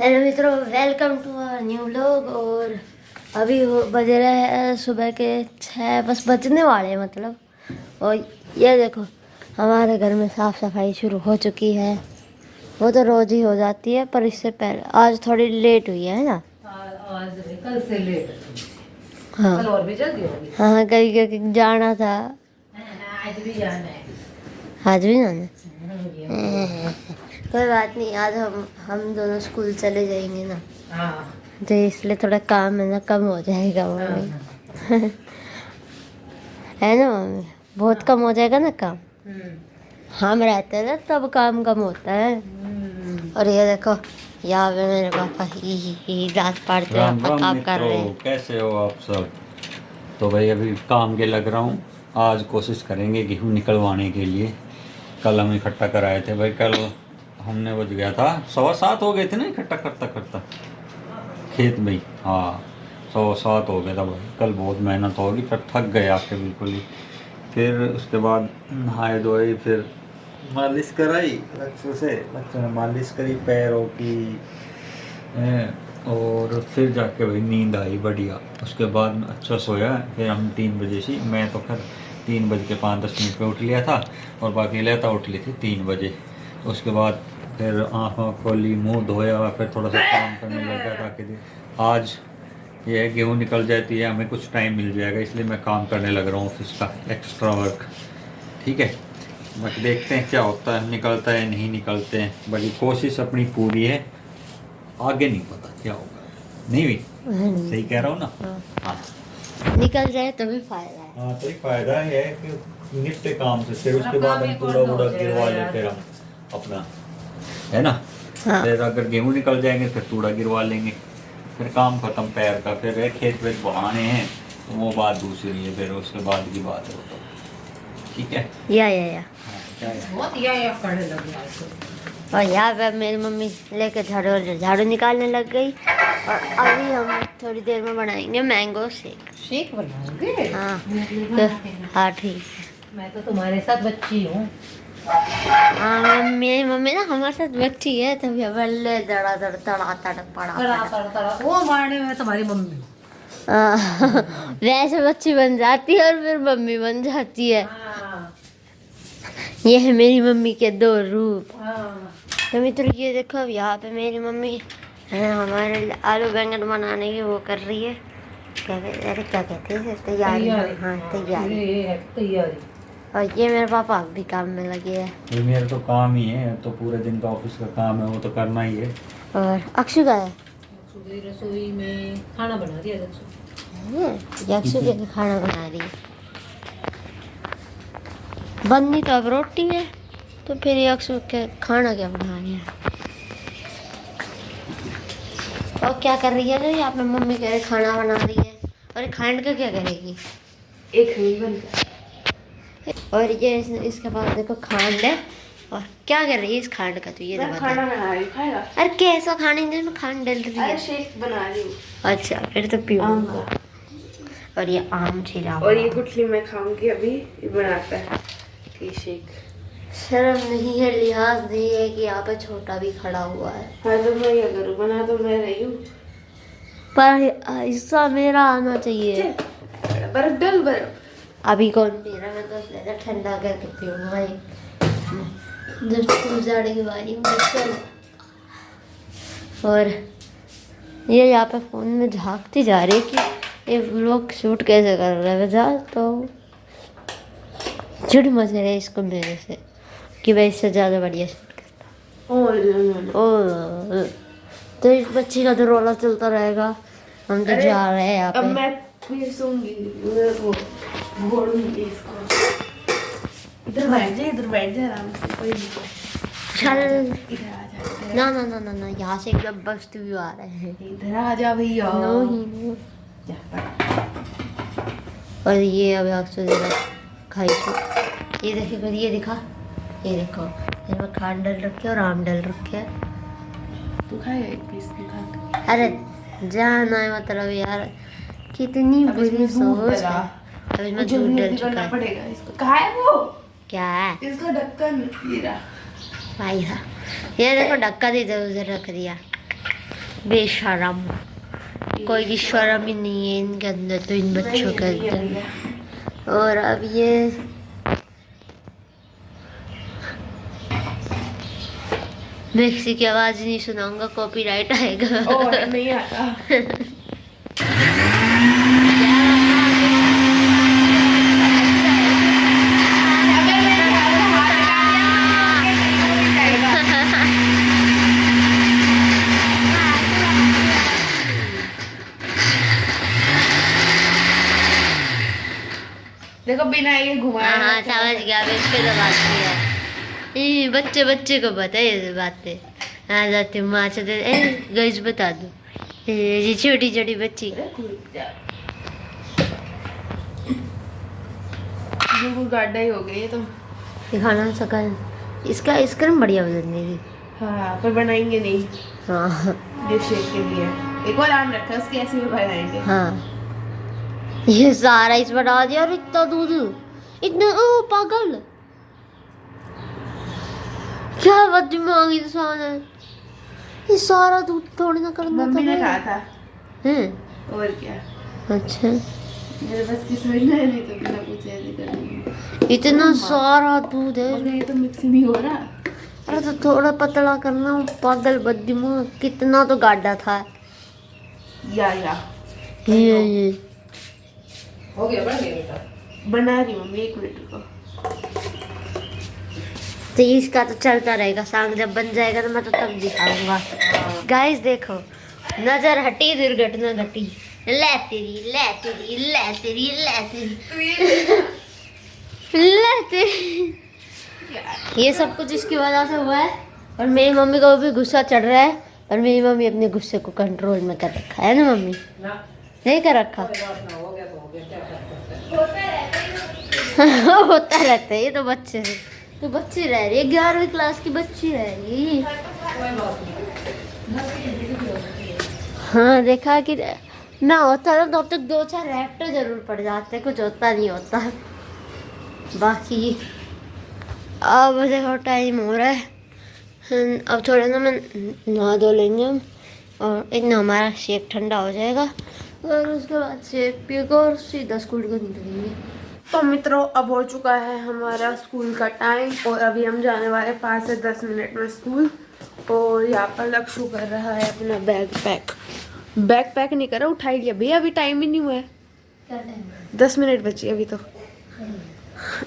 Hello मित्रों, welcome to our new vlog. और अभी बज रहे हैं सुबह के 6, बस बजने वाले हैं मतलब। और ये देखो, हमारे घर में साफ़ सफाई शुरू हो चुकी है। वो तो रोज़ ही हो जाती है, पर इससे पहले आज थोड़ी लेट हुई है ना। आज कल से लेट। हाँ कल और भी जल्दी होगी। हाँ, कहीं जाना था। आज भी जाना है। आज भी जाना है। कोई बात नहीं, आज हम दोनों स्कूल चले जाएंगे ना, हाँ तो इसलिए थोड़ा काम है ना, कम हो जाएगा मम्मी। है ना मम्मी, बहुत कम हो जाएगा ना काम। हम रहते हैं ना तब काम कम होता है। और ये देखो, यहाँ पे मेरे पापा ही दांत पाड़ते हुए अपना काम कर रहे हैं। कैसे हो आप सब। तो भाई अभी काम के लग रहा हूँ। आज कोशिश करेंगे गेहूँ निकलवाने के लिए। कल हम इकट्ठा कराए थे भाई। कल हमने बज गया था 7:15 हो गए थे ना इकट्ठा करता करता खेत में ही। हाँ 7:15 हो गया था भाई। कल बहुत मेहनत होगी, फिर थक गए आके बिल्कुल ही। फिर उसके बाद नहाए धोए, फिर मालिश कराई लक्ष्य से। लक्ष्य ने मालिश करी पैरों की। और फिर जाके भाई नींद आई बढ़िया। उसके बाद मैं अच्छा सोया। फिर हम 3 बजे से, मैं तो खैर 3:05 पे उठ लिया था, और बाकी लेता उठ ली थी 3 बजे। उसके बाद फिर आँखों खोली, मुंह धोया, फिर थोड़ा सा काम करने लगा ताकि आज ये है गेहूँ निकल जाती है, हमें कुछ टाइम मिल जाएगा। इसलिए मैं काम करने लग रहा हूँ ऑफिस का एक्स्ट्रा वर्क। ठीक है, बाकी देखते हैं क्या होता है, निकलता है नहीं निकलते हैं। बड़ी कोशिश अपनी पूरी है, आगे नहीं पता क्या होगा। नहीं भी सही कह रहा हूँ ना। हाँ निकल जाए तभी फायदा है। हाँ, तो फायदा है कि निपटे काम से। फिर उसके बाद हम कूड़ा वूड़ा गिरवा लेते हैं अपना, है ना। हाँ। फिर अगर गेहूँ निकल जाएंगे फिर कूड़ा गिरवा लेंगे, फिर काम खत्म पैर का। फिर एक खेत वेत बढ़ाने हैं तो वो बात दूसरी है, फिर उसके बाद की बात है वो तो। ठीक है या हाँ, क्या है? बहुत या करने लग गया इसको। और यहाँ पे मेरी मम्मी लेके झाड़ू निकालने लग गई। और अभी हम थोड़ी देर में बनाएंगे मैंगो शेक। शेक बनाओगे? हाँ तो हाँ ठीक है। मैं तो तुम्हारे साथ बच्ची हूँ। हाँ, मेरी मम्मी ना हमारे साथ बच्ची है, तभी बल्ले दड़ा दड़ तड़ा तड़ पड़ा तड़ा वो मारने में तुम्हारी मम्मी। वैसे बच्ची बन जाती है और फिर मम्मी बन जाती है। हाँ। ये है मेरी मम्मी के दो रूप। हाँ। तो मित्रों ये देखो, अब यहाँ पे मेरी मम्मी है हमारे लिए आलू बैंगन बनाने की वो कर रही है। क्या कहते हैं, तैयारी। हाँ तैयारी। ये है तैयारी। और ये मेरे पापा भी काम में लगे हैं। ये मेरा तो काम ही है, तो पूरे दिन का ऑफिस का काम है, वो तो करना ही है। और अक्षु का है सुबह रसोई में खाना बना दिया। ये अक्षु के लिए खाना बना रही है। बननी तो अब रोटी है, तो फिर ये अक्षु के खाना क्या बना रही है। और क्या कर रही है ना, यहाँ पे मम्मी कह रही खाना बना रही है। और खांड का क्या करेगी, एक बन गया। और ये इसके पास देखो खांड है। और क्या कर रही है इस खांड का, तो ये तो बता। खाना बना रही खाएगा। अरे कैसा खाने में खांड डल रही है। अरे शेक बना रही हूँ। अच्छा फिर तो पीऊंगा। आम का। और ये आम छिला और ये गुठली मैं खाऊंगी अभी। ये बनाता है ये शेक। शर्म नहीं है, लिहाज नहीं है कि यहाँ पे छोटा भी खड़ा हुआ है। हाँ तो मैं क्या करूँ, बना तो मैं रही हूँ। पर हिस्सा मेरा आना चाहिए। बर्फ डाल बर्फ। अभी कौन पी रहा है, मैं तो इसलिए ठंडा करके पीऊंगा भाई। जब स्कूल जाने की बारी में चल। और ये यहाँ पे फोन में झांकती जा रही है कि ये व्लॉग शूट कैसे कर रहे हैं। जा तो चिढ़ मच रही है इसको मेरे से कि मैं इससे ज़्यादा बढ़िया शूट करता हूँ। ओ तो इस बच्ची का तो रोला चलता रहेगा। हम तो जा रहे हैं यहाँ अब पे। मैं फिर सूंगी वो बोलूंगी इसको। इधर बैठ जा आराम से, कोई नहीं। चल इधर आ जा। ना ना ना ना ना, यहाँ से एकदम मस्त व्यू आ रहे हैं। इधर आ जा भैया। नो ही नो। और ये अब अक्सर खाई थी। ये देखिए, फिर ये दिखा, ये देखो इसमें खांड डल रखे और आम डल रखे है। तू खाएगा एक पीस खा। अरे जाना है मतलब यार, कितनी बुरी सोच है। अब इसमें दूध डल चुका है। पड़ेगा इसको। कहाँ है वो? क्या है इसका ढक्कन ये रहा। भाई? हाँ ये देखो, ढक्का दे इधर उधर रख दिया। बेशरम, कोई भी शर्म ही नहीं है इनके अंदर, तो इन बच्चों के अंदर। और अब ये मिक्सी की आवाज नहीं सुनाऊंगा, कॉपीराइट आएगा। और नहीं आता। देखो बिना ये घुमाए। हाँ समझ गया, अब इस पे दबाती है। ये बच्चे बच्चे को पता है ये बातें। आ जाते माँ चलते गैस बता दो, ये छोटी छोटी बच्ची। बिल्कुल गाढ़ा ही हो गई ये तो। दिखाना सकल इसका स्क्रम बढ़िया बदल देगी। हाँ पर बनाएंगे नहीं, हाँ ये शेप के लिए एक और आम रखा उसके ऐसे भी बनाएंगे। हाँ, ये सारा इस पर डाल दिया। और इतना दूध, इतना, ओ पागल, क्या बात दिमाग इंसान है। ये सारा दूध थोड़ी ना करना मम्मी ने था। कहा था। हैं? और क्या, अच्छा, मेरे बस की थोड़ी ना है, नहीं तो बिना पूछे ऐसे करूँगी। इतना सारा दूध है। मगर ये तो मिक्स नहीं हो रहा। अरे तो थोड़ा पतला करना, पागल बददिमाग, कितना तो गाढ़ा था। या ये हो गया, बन गया बेटा। बना रही मम्मी, 1 मिनट रुको। तो इसका तो चलता रहेगा, सांग जब बन जाएगा तो मैं तो तब दिखाऊंगा। गाइस देखो, नजर हटी दुर्घटना घटी। ले तेरी, ले तेरी, ले तेरी, ले तेरी, ले तेरी। ये सब कुछ इसकी वजह से हुआ है। और मेरी मम्मी को भी गुस्सा चढ़ रहा है, और मेरी मम्मी अपने गुस्से को कंट्रोल में कर रखा है ना मम्मी? ना नहीं कर रखा। कोई बात ना, हो गया तो हो गया, क्या कर सकते हैं। होता रहता है, ये तो बच्चे हैं, तो बच्ची रह रही है, 11वीं क्लास की बच्ची रह रही है। कोई बात नहीं। हाँ देखा कि ना होता ना तो अब तक 2-4 रैप्टर जरूर पड़ जाते, कुछ होता नहीं होता। बाकी अब देखो टाइम हो रहा है, अब थोड़ा ना मैं नहा धो लेंगे हम, और इतना हमारा शेक ठंडा हो जाएगा, और उसके बाद शेक पीकर और सीधा स्कूल को निकलेंगे। तो मित्रों अब हो चुका है हमारा स्कूल का टाइम, और अभी हम जाने वाले 5 से 10 मिनट में स्कूल। और यहाँ पर लक्ष्य कर रहा है अपना बैग पैक नहीं करा, उठा ही लिया भैया, अभी टाइम ही नहीं हुआ है, 10 मिनट बची अभी तो।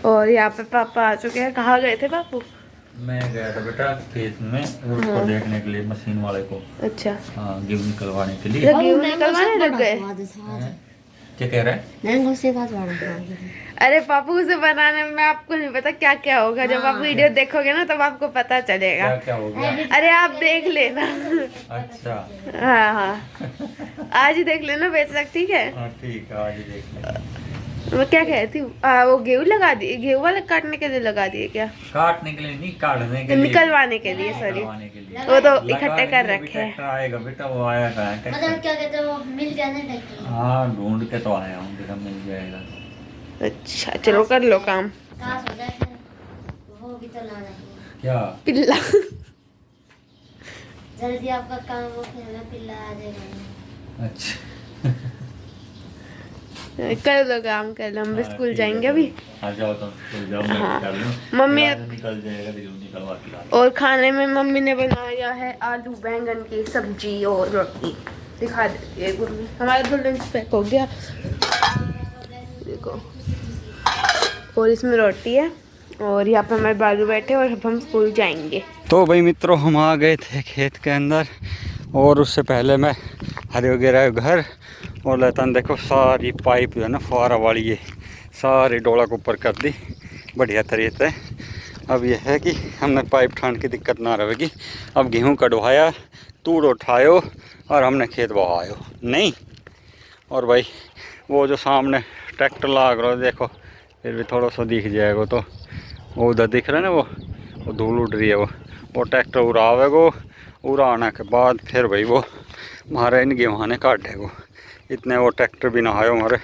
और यहाँ पे पापा आ चुके हैं। कहाँ गए थे बापू? मैं गया था बेटा खेत में उसको देखने के लिए, मशीन वाले को। अच्छा, हाँ, गेहूं निकलवाने के लिए। गेहूं निकलवाने लग गए? क्या कह रहा है? मैंगो से बात बड़ा। अरे पापू से बनाने में आपको नहीं पता क्या क्या होगा, जब आप वीडियो देखोगे ना तब आपको पता चलेगा। क्या क्या हो गया? अरे आप देख लेना। अच्छा, हाँ हाँ, आज ही देख लेना बेशक, ठीक है? हाँ ठीक है, आज ही देख लेंगे। मैं क्या कह रही थी, वो गेहूं लगा दिए, गेहूं वाले काटने के लिए लगा दिए क्या? काटने के लिए नहीं, काटने के लिए, निकलवाने के लिए, सॉरी, निकलवाने के लिए। वो तो लगाने इकट्ठे के कर लिए भी रखे हैं। ट्रैक्टर आएगा बेटा, वो आया कहाँ है ट्रैक्टर? मतलब क्या कहते हो, मिल जाने ट्रैक्टर? हाँ, ढूंढ के तो आया हूँ, बेटा मिल जाएगा। अच्छा चलो कर लो काम। कहाँ से होता है? वो भी तो लाना है। क्या? पिल्ला। जल्दी आपका काम हो फिर हमें पिल्ला आ जाएगा। अच्छा, कर लो काम, कर लो, हम भी स्कूल जाएंगे अभी। आ जाओ तुम स्कूल जाओ, मैं हाँ। कर लूँ। मम्मी- फिर आज निकल जाएगा, फिर निकलवा के ला। और खाने में मम्मी ने बनाया है आलू बैंगन की सब्जी और रोटी। दिखा देती है मम्मी, हमारा तो लंच पैक हो गया, देखो। और इसमें रोटी है, और यहाँ पे हमारे बालू बैठे, और अब हम स्कूल जाएंगे। तो भाई मित्रों, हम आ गए थे खेत के अंदर, और उससे पहले मैं हरे वगैरह घर, और लता देखो सारी पाइप जो है ना फुहारा वाली, ये सारी डोला को ऊपर कर दी बढ़िया तरीके से। अब यह है कि हमने पाइप ठान की दिक्कत ना रहेगी। अब गेहूं कटवाया, तूड़ उठायो, और हमने खेत बहायो नहीं। और भाई वो जो सामने ट्रैक्टर लाग रहा है देखो, फिर भी थोड़ा सा दिख जाएगा, तो वो उधर दिख रहा है ना, वो धूल उड़ रही है, वो ट्रैक्टर उड़ावेगो। उड़ाने के बाद फिर भाई वो हमारे इन गेहूँ ने काटेगो। इतने वो ट्रैक्टर भी ना आयो हमारे,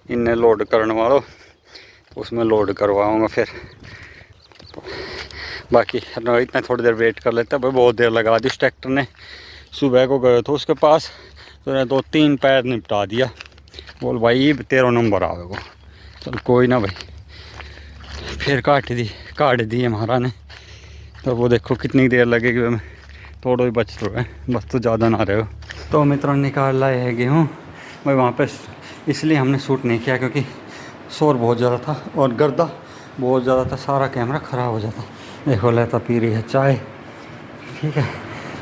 इनने लोड करने वालों, उसमें लोड करवाऊँगा फिर। बाकी इतना थोड़ी देर वेट कर लेते हैं भाई, बहुत देर लगा दी उस ट्रैक्टर ने सुबह को गए तो उसके पास तो 2-3 पैर निपटा दिया। बोल भाई 13 नंबर आवेगा। चल कोई ना भाई, फिर काट दी हमारा ने। तो वो देखो कितनी देर लगेगी, हमें थोड़ा ही बच रहा है बस, तो ज़्यादा ना रहे हो। तो मित्रों निकाल लाए है गेहूँ भाई। वहाँ पे इसलिए हमने शूट नहीं किया क्योंकि शोर बहुत ज़्यादा था और गर्दा बहुत ज़्यादा था, सारा कैमरा ख़राब हो जाता। देखो लता पी रही है चाय, ठीक है।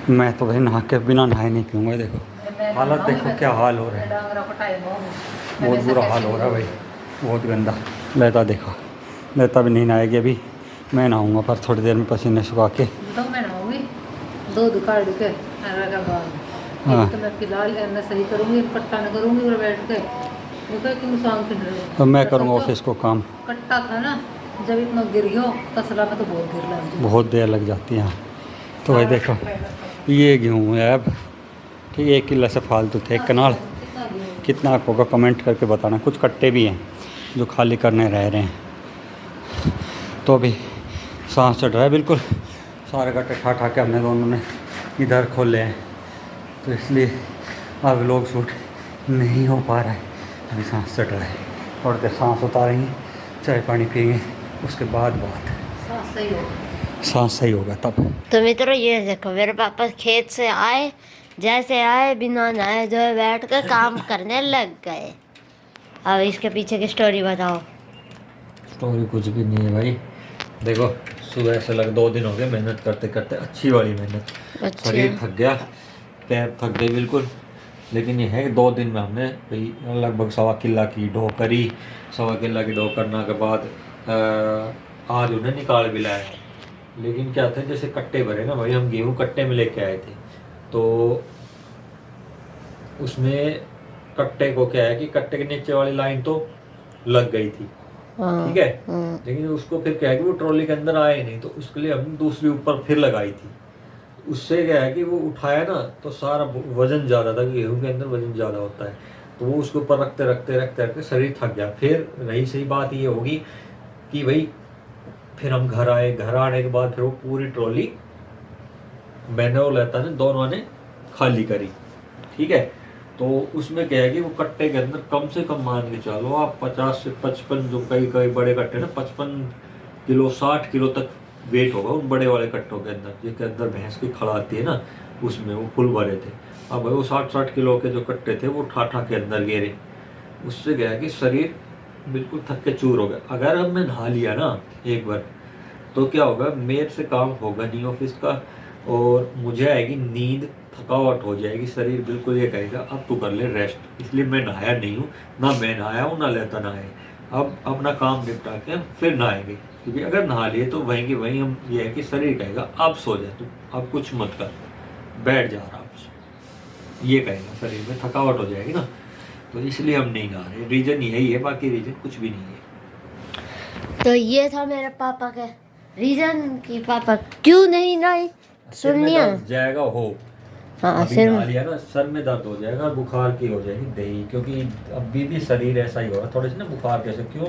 मैं तो भाई नहा के बिना नहाए नहीं पीऊँगा। देखो हालत देखो क्या हाल हो रहा है, बहुत बुरा हाल हो रहा है भाई, बहुत गंदा। लता देखो, लता भी नहीं नहाएगी अभी, मैं नहाऊँगा पर थोड़ी देर में पसीने सुखा के। तो मैं नहाऊंगी दूध काट के के बाद। हाँ। तो मैं फिलहाल मैं सही करूँगी, कट्टा न करूँगी और बैठ के वो क्या कि नुकसान कर रहे हो। तो मैं करूँगा ऑफिस को काम। कट्टा था ना, जब इतना गिर गया तसला में तो बहुत गिर लग बहुत देर लग जाती है यहाँ। तो भाई देखो ये गेहूँ है अब, ठीक है। 1 किलो से फालतू थे, एक कनाल कितना होगा कमेंट करके बताना। कुछ कट्टे भी हैं जो खाली करने रह रहे हैं। तो अभी सांस चढ़ रहा है बिल्कुल, सारे कट्टे ठा के हमने दोनों ने इधर खोले हैं, तो इसलिए अब लोग शूट नहीं हो पा रहा है। अभी सांस चढ़ रहा है और देर सांस उतारेंगे, चाय पानी पिएंगे, उसके बाद बात सांस सही होगा तब। तो मित्रों ये देखो मेरे पापा खेत से आए, जैसे आए बिना नहाए धोए बैठ कर काम करने लग गए। अब इसके पीछे की स्टोरी बताओ। स्टोरी कुछ भी नहीं है भाई। देखो सुबह से 2 दिन हो गए मेहनत करते करते, अच्छी वाली मेहनत। अच्छा। शरीर थक गया, पैर थक गए बिल्कुल। लेकिन ये है कि 2 दिन में हमने भाई लगभग 1.25 किलो की डो करी। 1.25 किलो की डो करने के बाद आज उन्हें निकाल भी लाया। लेकिन क्या था, जैसे कट्टे भरे ना भाई, हम गेहूँ कट्टे में लेके आए थे, तो उसमें कट्टे को क्या है कि कट्टे के नीचे वाली लाइन तो लग गई थी, ठीक है। लेकिन उसको फिर क्या है कि वो ट्रॉली के अंदर आए नहीं, तो उसके लिए हमने दूसरी ऊपर फिर लगाई थी। उससे क्या है कि वो उठाया ना तो सारा वजन ज़्यादा था, गेहूँ के अंदर वजन ज़्यादा होता है, तो वो उसके ऊपर रखते शरीर थक गया। फिर रही सही बात ये होगी कि भाई फिर हम घर आए, घर आने के बाद फिर वो पूरी ट्रॉली मैंने और लता ने दोनों ने खाली करी, ठीक है। तो उसमें क्या है कि वो कट्टे के अंदर कम से कम मान के चलो आप 50 से 55, जो कई बड़े कट्टे ना 55 किलो 60 किलो तक वेट होगा उन बड़े वाले कट्टों के अंदर, जिसके अंदर भैंस की खल आती है ना, उसमें वो फुल भरे थे। अब भाई वो 60 किलो के जो कट्टे थे वो ठा के अंदर गिरे। उससे क्या है कि शरीर बिल्कुल थक के चूर हो गया। अगर अब मैं नहा लिया ना एक बार, तो क्या होगा, मेरे से काम होगा नहीं ऑफिस का, और मुझे आएगी नींद, थकावट हो जाएगी, शरीर बिल्कुल ये कहेगा अब तू कर ले रेस्ट। इसलिए मैं नहाया नहीं हूँ, ना मैं नहाया हूँ ना लेता नहाए। अब अपना काम निपटा के फिर नहाएंगे, क्योंकि अगर नहा लिए तो वहीं की वहीं हम ये है कि शरीर कहेगा अब सो जा तू, अब कुछ मत कर, बैठ जा आराम से, ये कहेगा, शरीर में थकावट हो जाएगी ना। तो इसलिए हम नहीं नहा रहे, रीज़न यही है, बाकी रीज़न कुछ भी नहीं है। तो ये था मेरे पापा का रीजन कि पापा क्यों नहीं नहाए। सुन लिया जाएगा हो, हाँ अभी सिर नहा लिया ना सर में दर्द हो जाएगा, बुखार की हो जाएगी दही, क्योंकि अभी भी शरीर ऐसा ही हो रहा है थोड़े से ना बुखार कैसे। क्यों,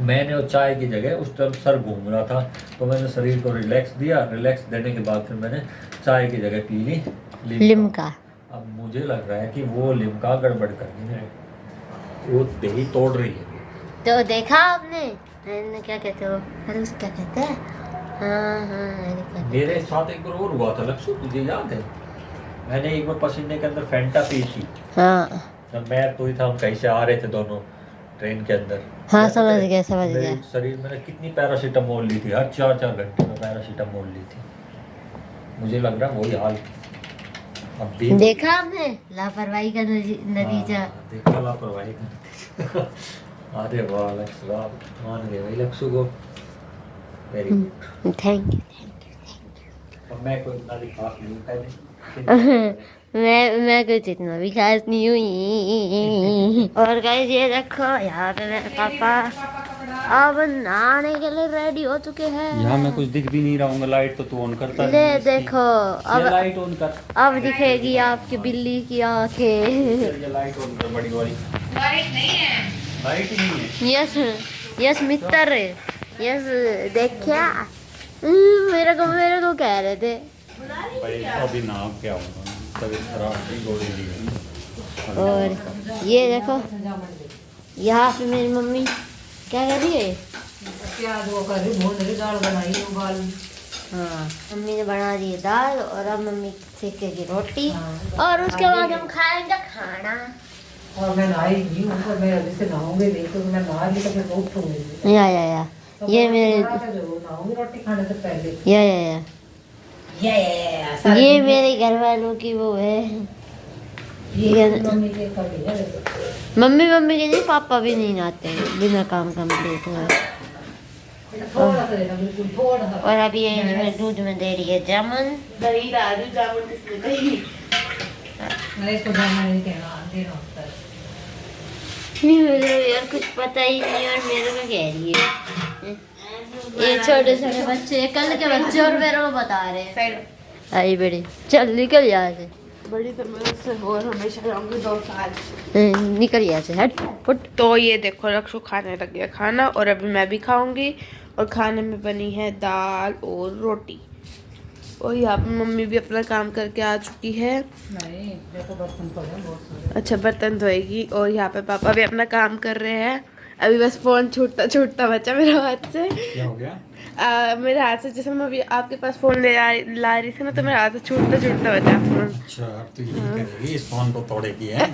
मैंने वो चाय की जगह उस टाइम सर घूम रहा था, तो मैंने शरीर को रिलैक्स दिया, रिलैक्स देने के बाद फिर मैंने चाय की जगह पी ली लिम्का। अब मुझे लग रहा है कि वो लिम्का गड़बड़ कर दी है, वो दही तोड़ रही है। तो देखा आपने क्या कहते हो, अरे उस क्या कहते हैं, हाँ मेरे साथ एक बार और हुआ था लक्ष्य, तुझे याद है, मैंने एक बार पसीने के अंदर फैंटा पी थी। हाँ जब मैं तो ही था, हम कहीं से आ रहे थे दोनों ट्रेन के अंदर। हाँ समझ गया समझ गया। शरीर मैंने कितनी पैरासीटामोल ली थी, हर 4 घंटे में पैरासीटामोल ली थी। मुझे लग रहा है वही हाल अब भी। देखा आपने लापरवाही का नतीजा। देखा लापरवाही का नतीजा। अरे वाह लक्ष्य, वाह मान गए भाई लक्ष्य को, वेरी गुड, थैंक यू। अब मैं कोई इतना भी खास नहीं खाई मैं कुछ इतना भी खास नहीं हुई। और गाइस ये देखो यहाँ पे मेरे पापा अब नहाने के लिए रेडी हो चुके हैं। यहाँ मैं कुछ दिख भी नहीं रहा हूँ, लाइट तो तू ऑन करता ले देखो अब लाइट ऑन कर, अब दिखेगी आपकी बिल्ली की आंखें। ये लाइट ऑन कर बड़ी वाली। लाइट नहीं है, लाइट ही नहीं है। यस यस मित्र, यस देख क्या मेरे को कह रहे थे भाई अभी नाम क्या होगा, तबीयत खराब थी, गोली ली है। और ये देखो यहाँ पे मेरी मम्मी क्या कर रही है। प्याज वो कर रही, भून रही, दाल बनाई, उबाल। हाँ मम्मी ने बना दी है दाल और अब मम्मी सेकेगी रोटी और उसके बाद हम खाएंगे खाना। और मैं नहाई नहीं हूँ, पर मैं अभी से नहाऊंगी नहीं, तो मैं नहा ली तो फिर बहुत उठूंगी। या ये मेरे जरूर नहाऊंगी रोटी खाने से पहले। या सारे ये दिन मेरे घर वालों की वो है। ये मम्मी ने कभी है। मम्मी के नहीं, पापा भी नहीं नहाते हैं बिना काम कंप्लीट हुए। थोड़ा सा देना, बिल्कुल थोड़ा सा। और अभी ये इसमें दूध में दे रही है जामुन। दही डालू, जामुन किसने दही। मैं इसको जाना नहीं कहना, देना होता है। मुझे यार कुछ पता ही नहीं और मेरे को कह रही है ये छोटे छोटे बच्चे, कल के बच्चे और मेरे को बता रहे हैं। आई बड़ी चल निकल यहाँ से। बड़ी तो मैं उससे और हमेशा रहूंगी 2 साल। निकल यहाँ से हट फुट। तो ये देखो लक्ष्य खाने लग गया खाना और अभी मैं भी खाऊंगी। और खाने में बनी है दाल और रोटी। और यहाँ पे मम्मी भी अपना काम करके आ चुकी है। नहीं, देखो बर्तन पड़े हैं बहुत सारे। अच्छा बर्तन धोएगी और यहाँ पे पापा भी अपना काम कर रहे हैं। अभी बस फोन छूटता बचा मेरे हाथ से। क्या हो गया? मेरे हाथ से जैसे मैं अभी आपके पास फोन ला रही थी ना, तो मेरे हाथ से छूटता बचा फोन। अच्छा अब तो यही करेगी, इस फोन को तोड़ेगी है।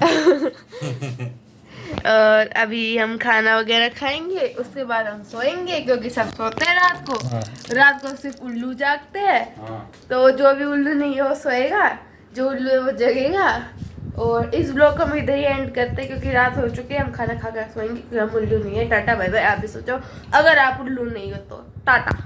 और अभी हम खाना वगैरह खाएंगे, उसके बाद हम सोएंगे क्योंकि सब सोते हैं रात को। हाँ। रात को सिर्फ उल्लू जागते हैं। हाँ। तो जो भी उल्लू नहीं है वो सोएगा, जो उल्लू है वो जगेगा। और इस ब्लॉग को हम इधर ही एंड करते हैं क्योंकि रात हो चुकी है। हम खाना खा कर सोएंगे क्योंकि हम उल्लू नहीं है। Tata bye bye. आप भी सोचो अगर आप उल्लू नहीं हो तो टाटा।